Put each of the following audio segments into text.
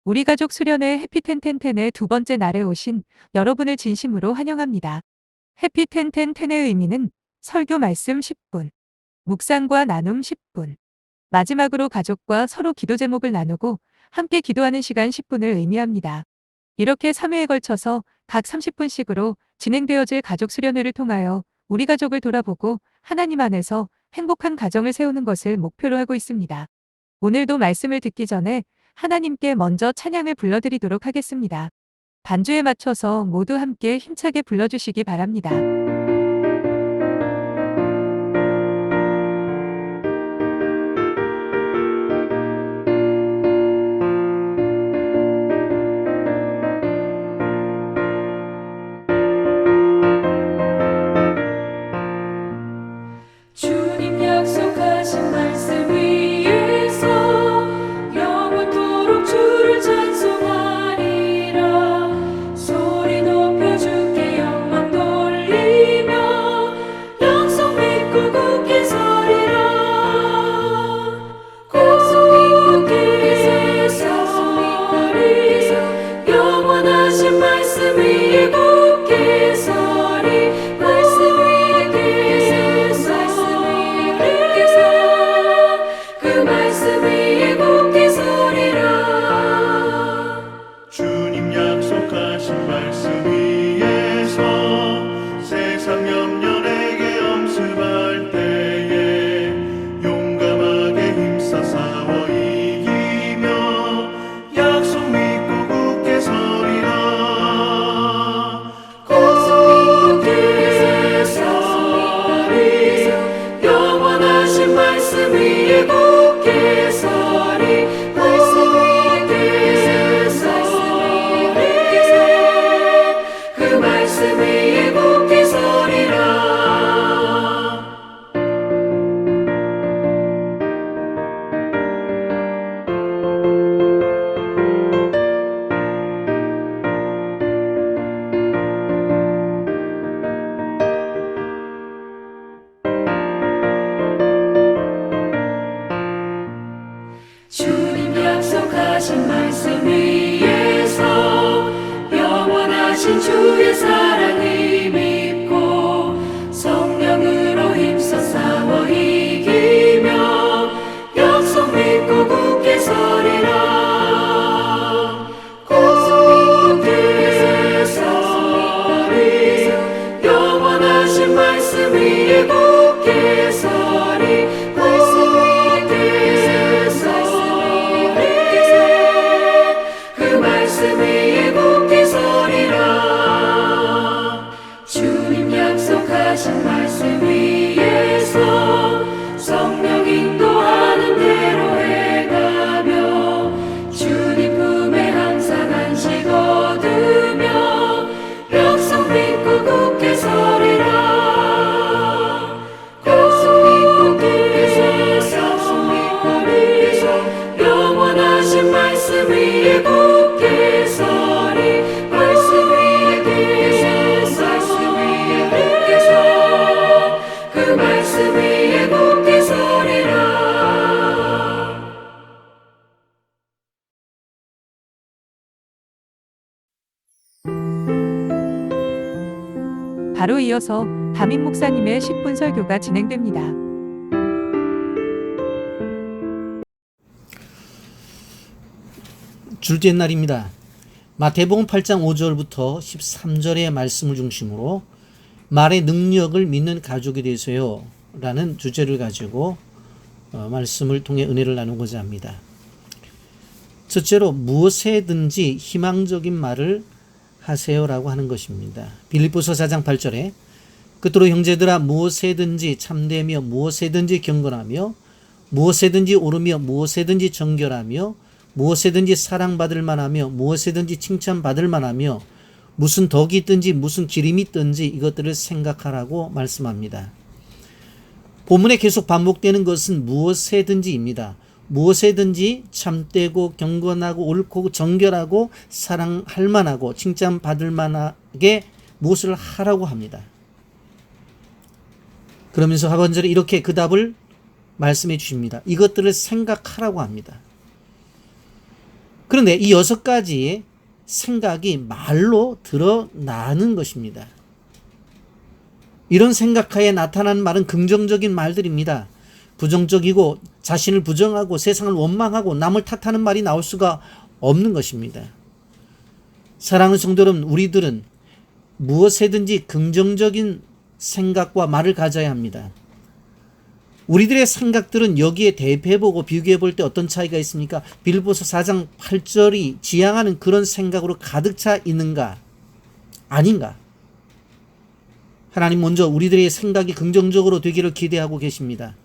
우리 가족 수련회 해피텐텐텐의 두 번째 날에 오신 여러분을 진심으로 환영합니다. 해피텐텐텐의 의미는 설교 말씀 10분, 묵상과 나눔 10분, 마지막으로 가족과 서로 기도 제목을 나누고 함께 기도하는 시간 10분을 의미합니다. 이렇게 3회에 걸쳐서 각 30분씩으로 진행되어질 가족 수련회를 통하여 우리 가족을 돌아보고 하나님 안에서 행복한 가정을 세우는 것을 목표로 하고 있습니다. 오늘도 말씀을 듣기 전에 하나님께 먼저 찬양을 불러드리도록 하겠습니다. 반주에 맞춰서 모두 함께 힘차게 불러주시기 바랍니다. 주님 약속하신 말씀 위에서 영원토록 주를 찬송하리라. 소리 높여 주께 영광 돌리며 약속 믿고 굳게 서리라. 굳게 서리 영원하신 말씀 위에 굳게 서리. 그 말씀 위에 굳게 서리라. 주님 약속하신 말씀 위에서 세상 염려 내게 엄습할 때에 용감하게 힘써 싸워 이기며 약속 믿고 굳게 서리라. 굳게 서리 영원하신 말씀 위에 굳게 서리. 그 말씀 위에 굳게 서리라. 주님 약속하신 말씀 위에서 영원하신 주의 사랑을 믿고 성령으로 힘써 싸워 이기며 약속 믿고 굳게 서리라. 굳게 서리 영원하신 말씀 위에 굳게 서리. 그 말씀 위에 굳게 서리라. 주님 약속하신 말씀 위에서 성령 인도하는 대로 해가며 주님 품에 항상 안식 얻으며 약속 믿고 굳게 서리라. 영원하신 말씀 위에 굳게 서리. 말씀 위에 굳게 서. 그 말씀 위에 굳게 서리라. 바로 이어서 담임 목사님의 10분 설교가 진행됩니다. 둘째 날입니다. 마태복음 8장 5절부터 13절의 말씀을 중심으로 말의 능력을 믿는 가족이 되세요 라는 주제를 가지고 말씀을 통해 은혜를 나누고자 합니다. 첫째로 무엇에든지 희망적인 말을 하세요라고 하는 것입니다. 빌립보서 4장 8절에 그토록 형제들아 무엇에든지 참되며 무엇에든지 경건하며 무엇에든지 오르며 무엇에든지 정결하며 무엇에든지 사랑받을 만하며 무엇에든지 칭찬받을 만하며 무슨 덕이 있든지 무슨 기림이 있든지 이것들을 생각하라고 말씀합니다. 본문에 계속 반복되는 것은 무엇에든지입니다. 무엇에든지 참되고 경건하고 옳고 정결하고 사랑할 만하고 칭찬받을 만하게 무엇을 하라고 합니다. 그러면서 하반절에 이렇게 그 답을 말씀해 주십니다. 이것들을 생각하라고 합니다. 그런데 이 6가지의 생각이 말로 드러나는 것입니다. 이런 생각하에 나타나는 말은 긍정적인 말들입니다. 부정적이고 자신을 부정하고 세상을 원망하고 남을 탓하는 말이 나올 수가 없는 것입니다. 사랑하는 성도 여러분, 우리들은 무엇에든지 긍정적인 생각과 말을 가져야 합니다. 우리들의 생각들은 여기에 대입해보고 비교해볼 때 어떤 차이가 있습니까? 빌보서 4장 8절이 지향하는 그런 생각으로 가득 차 있는가? 아닌가? 하나님 먼저 우리들의 생각이 긍정적으로 되기를 기대하고 계십니다.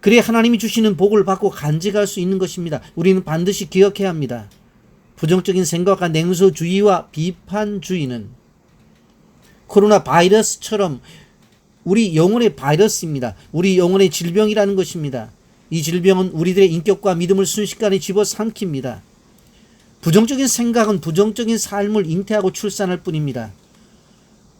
그래야 하나님이 주시는 복을 받고 간직할 수 있는 것입니다. 우리는 반드시 기억해야 합니다. 부정적인 생각과 냉소주의와 비판주의는 코로나 바이러스처럼 우리 영혼의 바이러스입니다. 우리 영혼의 질병이라는 것입니다. 이 질병은 우리들의 인격과 믿음을 순식간에 집어삼킵니다. 부정적인 생각은 부정적인 삶을 잉태하고 출산할 뿐입니다.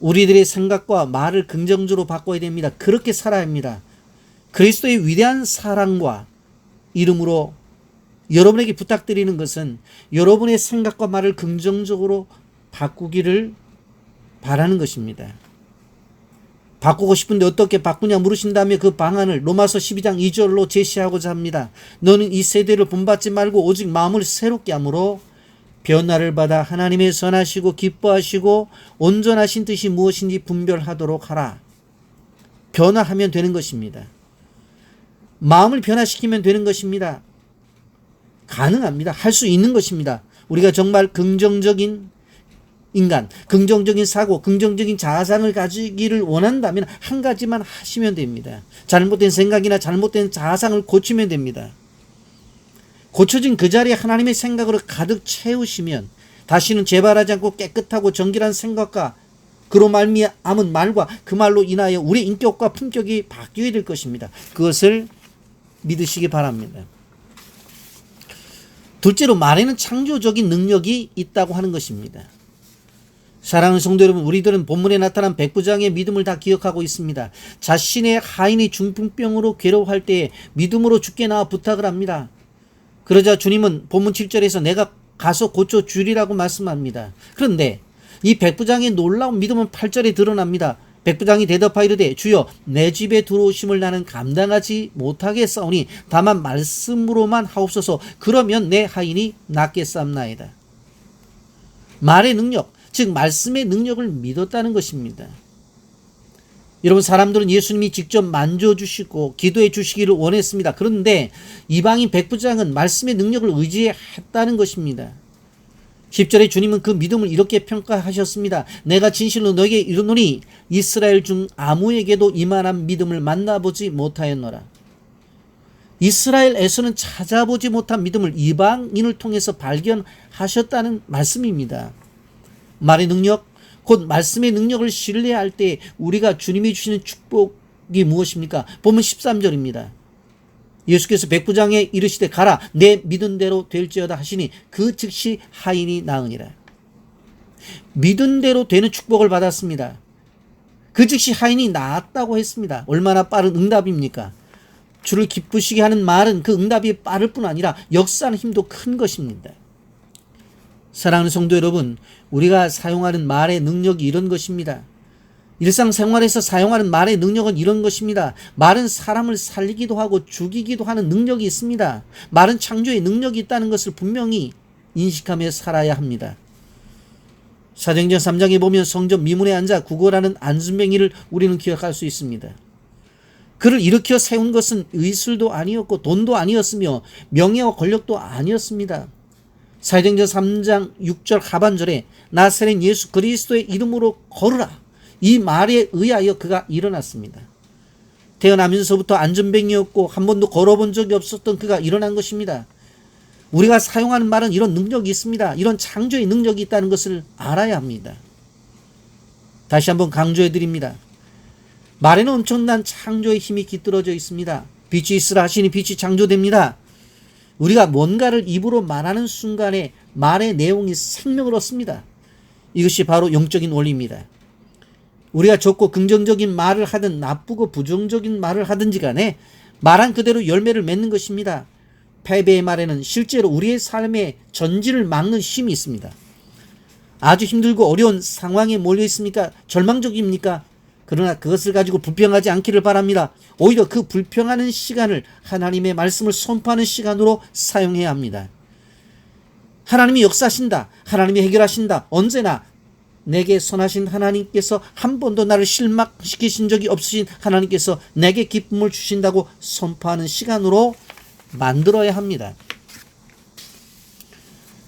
우리들의 생각과 말을 긍정적으로 바꿔야 됩니다. 그렇게 살아야 합니다. 그리스도의 위대한 사랑과 이름으로 여러분에게 부탁드리는 것은 여러분의 생각과 말을 긍정적으로 바꾸기를 바라는 것입니다. 바꾸고 싶은데 어떻게 바꾸냐 물으신 다음에 그 방안을 로마서 12장 2절로 제시하고자 합니다. 너는 이 세대를 본받지 말고 오직 마음을 새롭게 함으로 변화를 받아 하나님의 선하시고 기뻐하시고 온전하신 뜻이 무엇인지 분별하도록 하라. 변화하면 되는 것입니다. 마음을 변화시키면 되는 것입니다. 가능합니다. 할 수 있는 것입니다. 우리가 정말 긍정적인 인간, 긍정적인 사고, 긍정적인 자아상을 가지기를 원한다면 한 가지만 하시면 됩니다. 잘못된 생각이나 잘못된 자아상을 고치면 됩니다. 고쳐진 그 자리에 하나님의 생각으로 가득 채우시면 다시는 재발하지 않고 깨끗하고 정결한 생각과 그로 말미암은 말과 그 말로 인하여 우리의 인격과 품격이 바뀌게 될 것입니다. 그것을 믿으시기 바랍니다. 둘째로 말에는 창조적인 능력이 있다고 하는 것입니다. 사랑하는 성도 여러분, 우리들은 본문에 나타난 백부장의 믿음을 다 기억하고 있습니다. 자신의 하인이 중풍병으로 괴로워할 때에 믿음으로 주께 나와 부탁을 합니다. 그러자 주님은 본문 7절에서 내가 가서 고쳐주리라고 말씀합니다. 그런데 이 백부장의 놀라운 믿음은 8절에 드러납니다. 백부장이 대답하이르되 주여 내 집에 들어오심을 나는 감당하지 못하겠사오니 다만 말씀으로만 하옵소서. 그러면 내 하인이 낫겠사옵나이다. 말의 능력, 즉 말씀의 능력을 믿었다는 것입니다. 여러분, 사람들은 예수님이 직접 만져주시고 기도해 주시기를 원했습니다. 그런데 이방인 백부장은 말씀의 능력을 의지했다는 것입니다. 10절에 주님은 그 믿음을 이렇게 평가하셨습니다. 내가 진실로 너에게 이르노니 이스라엘 중 아무에게도 이만한 믿음을 만나보지 못하였노라. 이스라엘에서는 찾아보지 못한 믿음을 이방인을 통해서 발견하셨다는 말씀입니다. 말의 능력, 곧 말씀의 능력을 신뢰할 때 우리가 주님이 주시는 축복이 무엇입니까? 보면 13절입니다. 예수께서 백부장에 이르시되 가라 내 믿은 대로 될지어다 하시니 그 즉시 하인이 나으니라. 믿은 대로 되는 축복을 받았습니다. 그 즉시 하인이 나았다고 했습니다. 얼마나 빠른 응답입니까? 주를 기쁘시게 하는 말은 그 응답이 빠를 뿐 아니라 역사하는 힘도 큰 것입니다. 사랑하는 성도 여러분, 우리가 사용하는 말의 능력이 이런 것입니다. 일상생활에서 사용하는 말의 능력은 이런 것입니다. 말은 사람을 살리기도 하고 죽이기도 하는 능력이 있습니다. 말은 창조의 능력이 있다는 것을 분명히 인식하며 살아야 합니다. 사도행전 3장에 보면 성전 미문에 앉아 구걸하는 안순뱅이를 우리는 기억할 수 있습니다. 그를 일으켜 세운 것은 의술도 아니었고 돈도 아니었으며 명예와 권력도 아니었습니다. 사도행전 3장 6절 하반절에 나사렛 예수 그리스도의 이름으로 걸으라. 이 말에 의하여 그가 일어났습니다. 태어나면서부터 안전뱅이였고 한 번도 걸어본 적이 없었던 그가 일어난 것입니다. 우리가 사용하는 말은 이런 능력이 있습니다. 이런 창조의 능력이 있다는 것을 알아야 합니다. 다시 한번 강조해 드립니다. 말에는 엄청난 창조의 힘이 깃들어져 있습니다. 빛이 있으라 하시니 빛이 창조됩니다. 우리가 뭔가를 입으로 말하는 순간에 말의 내용이 생명을 얻습니다. 이것이 바로 영적인 원리입니다. 우리가 좋고 긍정적인 말을 하든 나쁘고 부정적인 말을 하든지 간에 말한 그대로 열매를 맺는 것입니다. 패배의 말에는 실제로 우리의 삶의 전진을 막는 힘이 있습니다. 아주 힘들고 어려운 상황에 몰려 있습니까? 절망적입니까? 그러나 그것을 가지고 불평하지 않기를 바랍니다. 오히려 그 불평하는 시간을 하나님의 말씀을 선포하는 시간으로 사용해야 합니다. 하나님이 역사하신다. 하나님이 해결하신다. 언제나 내게 선하신 하나님께서 한 번도 나를 실망시키신 적이 없으신 하나님께서 내게 기쁨을 주신다고 선포하는 시간으로 만들어야 합니다.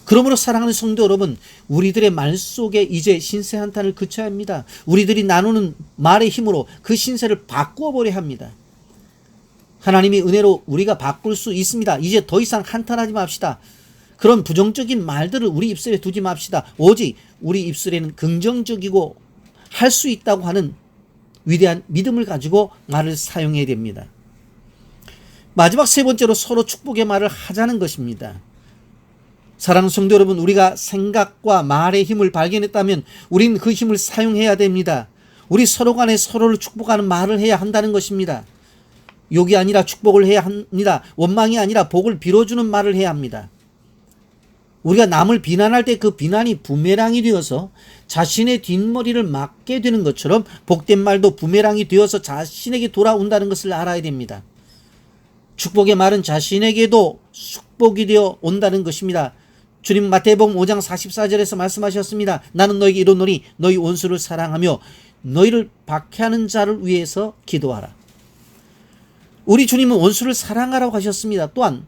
그러므로 사랑하는 성도 여러분, 우리들의 말 속에 이제 신세 한탄을 그쳐야 합니다. 우리들이 나누는 말의 힘으로 그 신세를 바꾸어버려야 합니다. 하나님이 은혜로 우리가 바꿀 수 있습니다. 이제 더 이상 한탄하지 맙시다. 그런 부정적인 말들을 우리 입술에 두지 맙시다. 오직 우리 입술에는 긍정적이고 할 수 있다고 하는 위대한 믿음을 가지고 말을 사용해야 됩니다. 마지막 세 번째로 서로 축복의 말을 하자는 것입니다. 사랑하는 성도 여러분, 우리가 생각과 말의 힘을 발견했다면 우리는 그 힘을 사용해야 됩니다. 우리 서로 간에 서로를 축복하는 말을 해야 한다는 것입니다. 욕이 아니라 축복을 해야 합니다. 원망이 아니라 복을 빌어주는 말을 해야 합니다. 우리가 남을 비난할 때 그 비난이 부메랑이 되어서 자신의 뒷머리를 맞게 되는 것처럼 복된 말도 부메랑이 되어서 자신에게 돌아온다는 것을 알아야 됩니다. 축복의 말은 자신에게도 축복이 되어 온다는 것입니다. 주님 마태복음 5장 44절에서 말씀하셨습니다. 나는 너에게 이르노니 너희 원수를 사랑하며 너희를 박해하는 자를 위해서 기도하라. 우리 주님은 원수를 사랑하라고 하셨습니다. 또한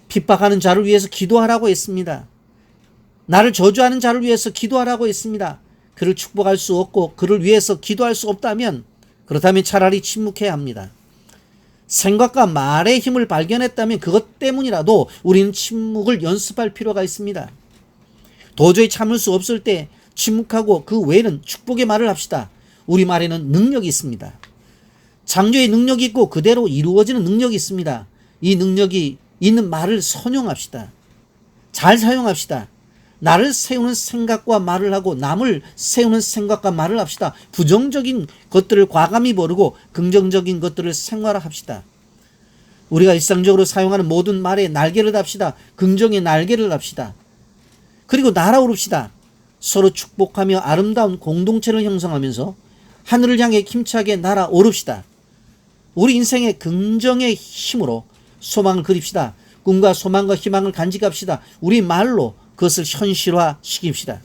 핍박하는 자를 위해서 기도하라고 했습니다. 나를 저주하는 자를 위해서 기도하라고 했습니다. 그를 축복할 수 없고 그를 위해서 기도할 수 없다면 그렇다면 차라리 침묵해야 합니다. 생각과 말의 힘을 발견했다면 그것 때문이라도 우리는 침묵을 연습할 필요가 있습니다. 도저히 참을 수 없을 때 침묵하고 그 외에는 축복의 말을 합시다. 우리 말에는 능력이 있습니다. 창조의 능력이 있고 그대로 이루어지는 능력이 있습니다. 이 능력이 있는 말을 선용합시다. 잘 사용합시다. 나를 세우는 생각과 말을 하고 남을 세우는 생각과 말을 합시다. 부정적인 것들을 과감히 버리고 긍정적인 것들을 생활합시다. 우리가 일상적으로 사용하는 모든 말에 날개를 답시다. 긍정의 날개를 답시다. 그리고 날아오릅시다. 서로 축복하며 아름다운 공동체를 형성하면서 하늘을 향해 힘차게 날아오릅시다. 우리 인생의 긍정의 힘으로 소망을 그립시다. 꿈과 소망과 희망을 간직합시다. 우리 말로 그것을 현실화시킵시다.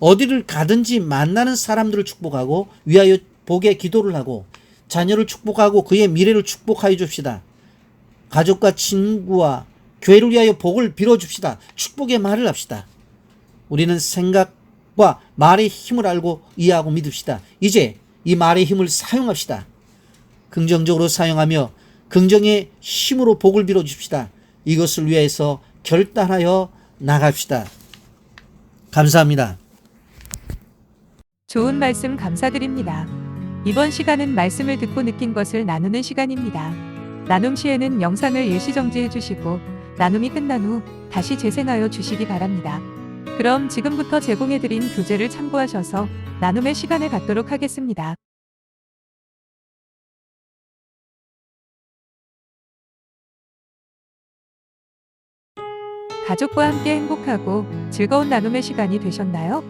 어디를 가든지 만나는 사람들을 축복하고 위하여 복의 기도를 하고 자녀를 축복하고 그의 미래를 축복하여 줍시다. 가족과 친구와 교회를 위하여 복을 빌어줍시다. 축복의 말을 합시다. 우리는 생각과 말의 힘을 알고 이해하고 믿읍시다. 이제 이 말의 힘을 사용합시다. 긍정적으로 사용하며 긍정의 힘으로 복을 빌어줍시다. 이것을 위해서 결단하여 나갑시다. 감사합니다. 좋은 말씀 감사드립니다. 이번 시간은 말씀을 듣고 느낀 것을 나누는 시간입니다. 나눔 시에는 영상을 일시정지해 주시고 나눔이 끝난 후 다시 재생하여 주시기 바랍니다. 그럼 지금부터 제공해드린 교재를 참고하셔서 나눔의 시간을 갖도록 하겠습니다. 가족과 함께 행복하고 즐거운 나눔의 시간이 되셨나요?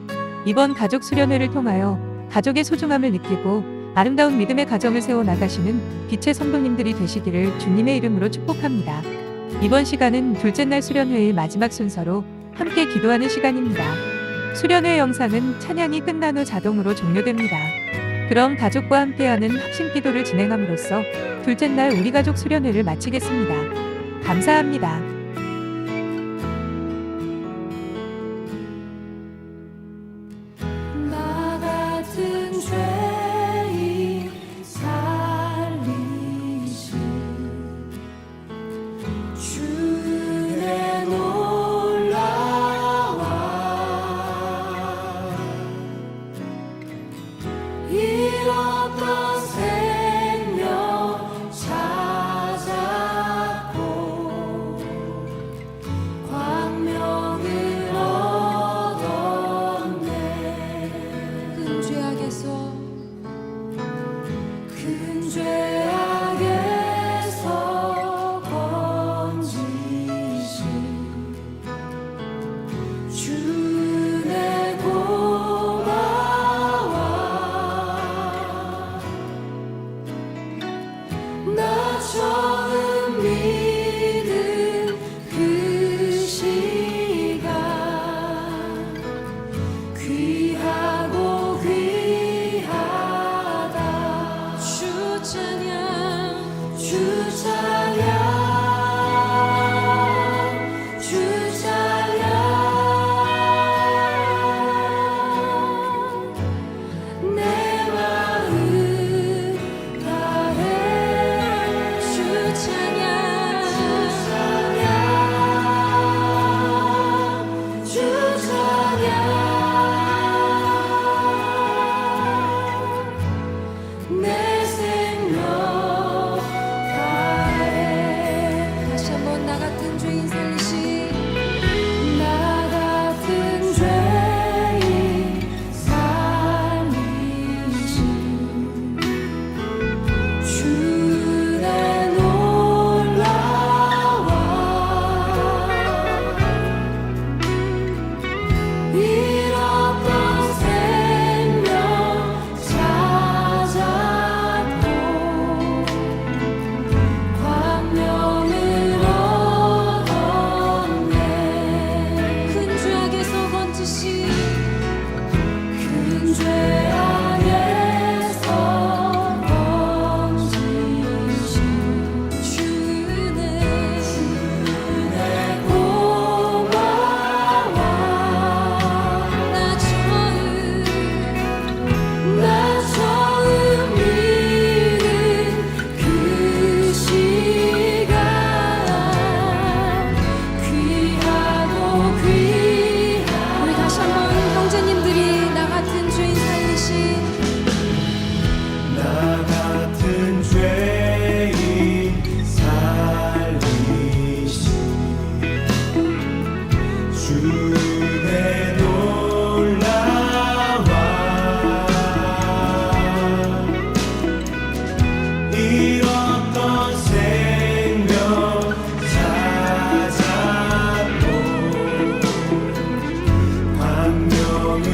이번 가족 수련회를 통하여 가족의 소중함을 느끼고 아름다운 믿음의 가정을 세워 나가시는 빛의 성도님들이 되시기를 주님의 이름으로 축복합니다. 이번 시간은 둘째 날 수련회의 마지막 순서로 함께 기도하는 시간입니다. 수련회 영상은 찬양이 끝난 후 자동으로 종료됩니다. 그럼 가족과 함께하는 합심 기도를 진행함으로써 둘째 날 우리 가족 수련회를 마치겠습니다. 감사합니다. 나 같은 죄인 살리신 주의 놀라와 잃었던 생명 찾았고 지신 큰 죄 안에서 건지신 주는 고마워 나 처음 믿은 그 시간 귀하고 귀한 우리 다시 한번 형제님들이 나 같은 죄인 살리신 나 같은 죄인 살리신 주의 놀라와 잃었던 생명 찾았고 광명을